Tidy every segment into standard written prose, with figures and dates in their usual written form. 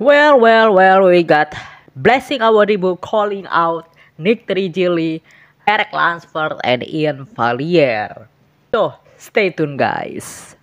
Well, we got Blessing Awodibu calling out Nick Trigili, Eric Lunsford, and Iain Valliere. So, stay tuned, guys.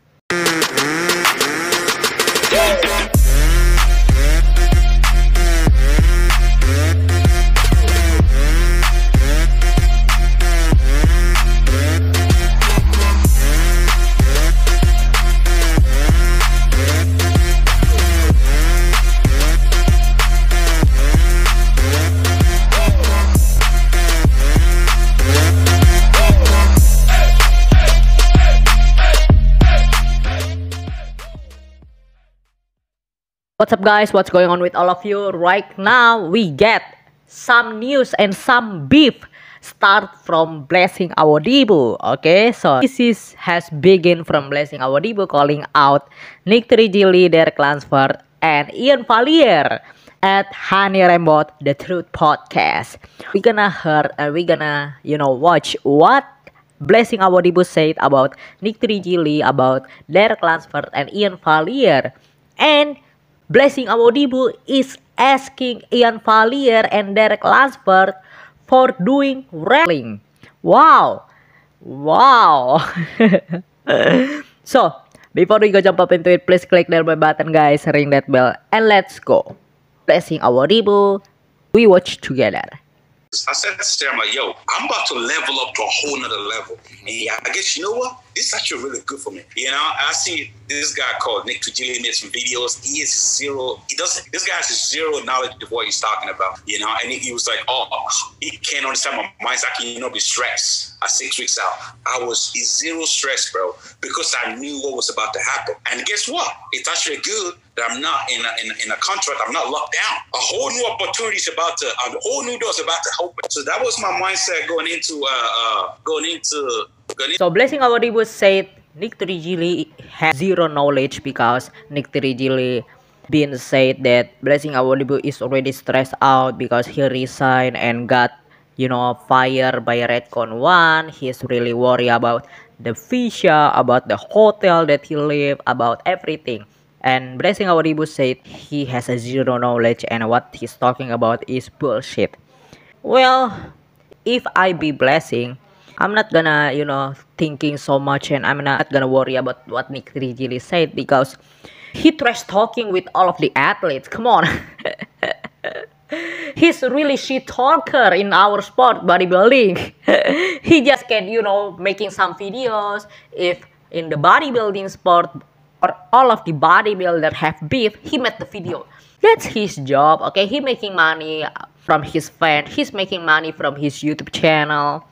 What's up, guys? What's going on with all of you? Right now, we get some news and some beef start from Blessing Awodibu. Okay, so has begun from Blessing Awodibu calling out Nick Trigili, Derek Lunsford, and Iain Valliere at Honey Rembot The Truth Podcast. We're gonna watch what Blessing Awodibu said about Nick Trigili, about Derek Lunsford, and Iain Valliere, and Blessing Awodibu is asking Iain Valliere and Derek Lunsford for doing wrestling. Wow. So, before we go jump up into it, please click that button, guys, ring that bell, and let's go. Blessing Awodibu, we watch together. I said to Sarah, I'm like, yo, I'm about to level up to a whole nother level. And yeah, I guess, you know what? This is actually really good for me. You know, I see this guy called Nick Trigili made some videos. This guy has zero knowledge of what he's talking about, you know, and he was like, he can't understand my mind's I can, be stressed at 6 weeks out. I was zero stress, bro, because I knew what was about to happen. And guess what? It's actually good that I'm not in a contract. I'm not locked down. A whole new opportunity is a whole new door is about to open. So that was my mindset going into. So Blessing Awodibu said Nick Trigili has zero knowledge because Nick Trigili been said that Blessing Awodibu is already stressed out because he resigned and got fired by Redcon 1. He's really worried about the visa, about the hotel that he live, about everything. And Blessing Awodibu said he has a zero knowledge and what he's talking about is bullshit. Well, if I be Blessing, I'm not gonna, thinking so much, and I'm not gonna worry about what Nick Trigili said because he trash talking with all of the athletes. Come on. He's really shit talker in our sport, bodybuilding. He just can, making some videos. If in the bodybuilding sport or all of the bodybuilders have beef, he made the video. That's his job, okay? He making money from his fans. He's making money from his YouTube channel.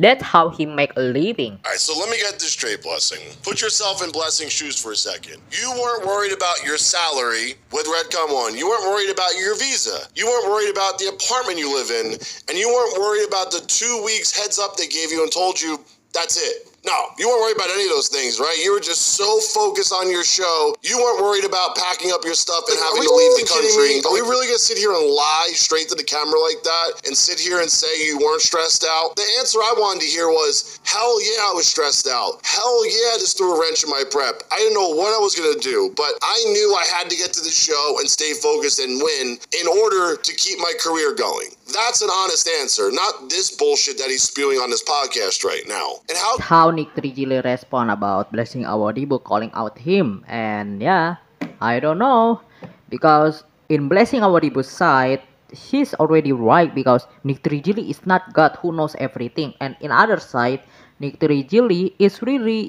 That's how he make a living. All right, so let me get this straight, Blessing. Put yourself in Blessing's shoes for a second. You weren't worried about your salary with Redcon 1. You weren't worried about your visa. You weren't worried about the apartment you live in. And you weren't worried about the 2 weeks heads up they gave you and told you, that's it. No, you weren't worried about any of those things, right? You were just so focused on your show. You weren't worried about packing up your stuff and having to leave the country. Are we really going to sit here and lie straight to the camera like that and sit here and say you weren't stressed out? The answer I wanted to hear was, hell yeah, I was stressed out. Hell yeah, this threw a wrench in my prep. I didn't know what I was going to do, but I knew I had to get to the show and stay focused and win in order to keep my career going. That's an honest answer, not this bullshit that he's spewing on this podcast right now. And how Nick Trigili respond about Blessing Awodibu calling out him, and yeah, I don't know, because in Blessing Awodibu's side, he's already right because Nick Trigili is not God who knows everything, and in other side, Nick Trigili is really,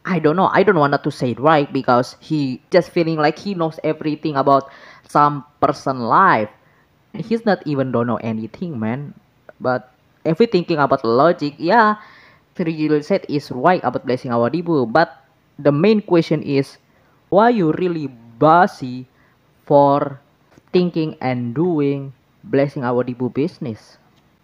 I don't know, I don't want to say it right because he just feeling like he knows everything about some person life. He's not even don't know anything, man. But if we thinking about logic, yeah, Trigili said is right about Blessing Awodibu. But the main question is, why you really bossy for thinking and doing Blessing Awodibu business?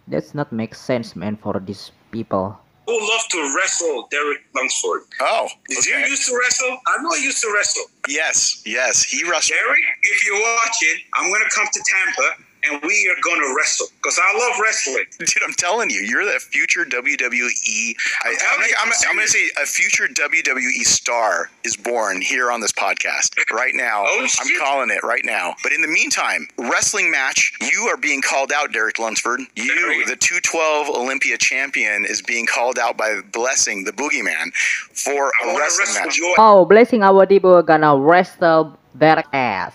That's not make sense, man, for these people. Who love to wrestle Derek Lunsford? Oh, Did you used to wrestle? I know I used to wrestle. Yes, he wrestled. Derek, if you're watching, I'm going to come to Tampa and we are going to wrestle because I love wrestling. Dude, I'm telling you, you're the future WWE. I'm going to say a future WWE star is born here on this podcast right now. Oh, I'm shit. calling it right now. But in the meantime, wrestling match, you are being called out, Derek Lunsford. You, the 212 Olympia champion, is being called out by Blessing, the boogeyman, for I a want to wrestling wrestle match. your Oh, Blessing Awodibu gonna wrestle their ass.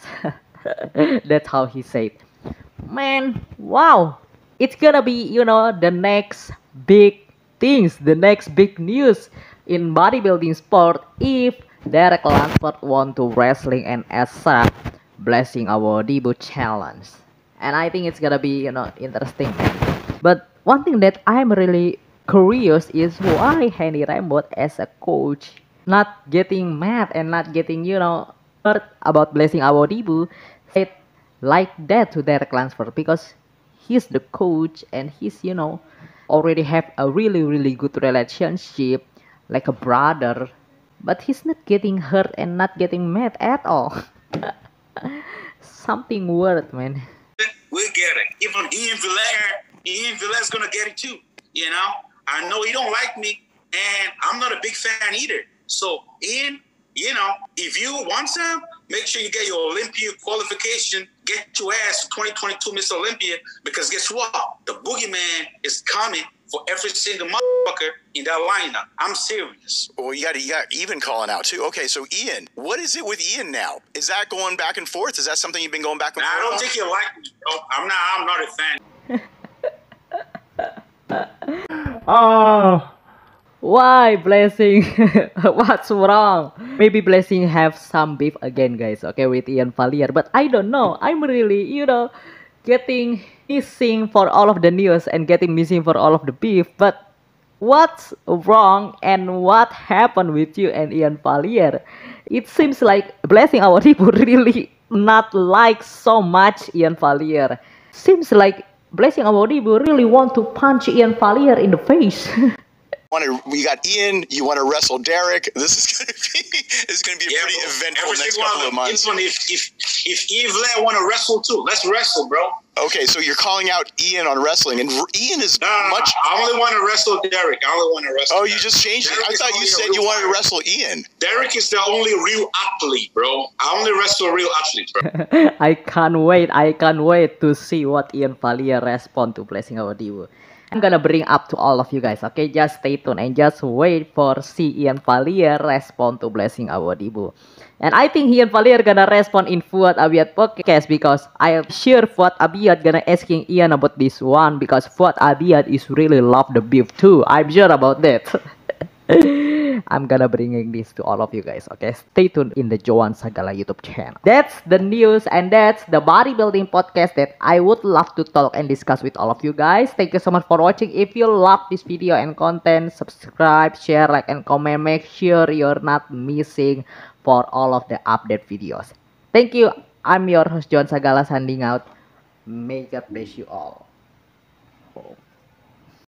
That's how he said. Man, wow. It's gonna be, the next big things, the next big news in bodybuilding sport if Derek Lunsford want to wrestling and accept Blessing Awodibu challenge. And I think it's gonna be, interesting. But one thing that I'm really curious is why Henry Rambot as a coach not getting mad and not getting, hurt about Blessing Awodibu said like that to Derek Lunsford because he's the coach and he's, already have a really, really good relationship like a brother, but he's not getting hurt and not getting mad at all. Something weird, man. we'll get it. Even Iain Valliere's gonna get it too. I know he don't like me, and I'm not a big fan either. So Iain, if you want some, make sure you get your Olympia qualification. Get your ass to 2022 Miss Olympia, because guess what? The boogeyman is coming for every single motherfucker in that lineup. I'm serious. Well, you got Even calling out too. Okay, so Iain, what is it with Iain now? Is that going back and forth? Is that something you've been going back and forth? I don't think you like me, bro. I'm not a fan. Oh, why Blessing? What's wrong? Maybe Blessing have some beef again, guys. Okay, with Iain Valliere, but I don't know. I'm really, getting missing for all of the news and getting missing for all of the beef. But what's wrong and what happened with you and Iain Valliere? It seems like Blessing Awodibu really not like so much Iain Valliere. Seems like Blessing Awodibu really want to punch Iain Valliere in the face. We got Iain. You want to wrestle Derek? This is going to be a pretty eventful next couple of months. If Iain Valliere want to wrestle too, let's wrestle, bro. Okay, so you're calling out Iain on wrestling, and Iain is much. I only want to wrestle Derek. I only want to wrestle. Oh, you just changed it. I thought you said you wanted to wrestle Iain. Derek is the only real athlete, bro. I only wrestle real athletes, bro. I can't wait. I can't wait to see what Iain Valliere respond to Blessing Awodibu. I'm gonna bring up to all of you guys, okay? Just stay tuned and just wait for see Iain Valliere respond to Blessing Awodibu. And I think Iain Valliere gonna respond in Fuad Abiyat podcast because I'm sure Fuad Abiyat gonna asking Iain about this one because Fuad Abiyat is really love the beef too. I'm sure about that. I'm gonna bringing this to all of you guys, okay? Stay tuned in the Joan Sagala YouTube channel. That's the news and that's the bodybuilding podcast that I would love to talk and discuss with all of you guys. Thank you so much for watching. If you love this video and content, subscribe, share, like, and comment. Make sure you're not missing for all of the update videos. Thank you. I'm your host Joan Sagala, signing out. May God bless you all.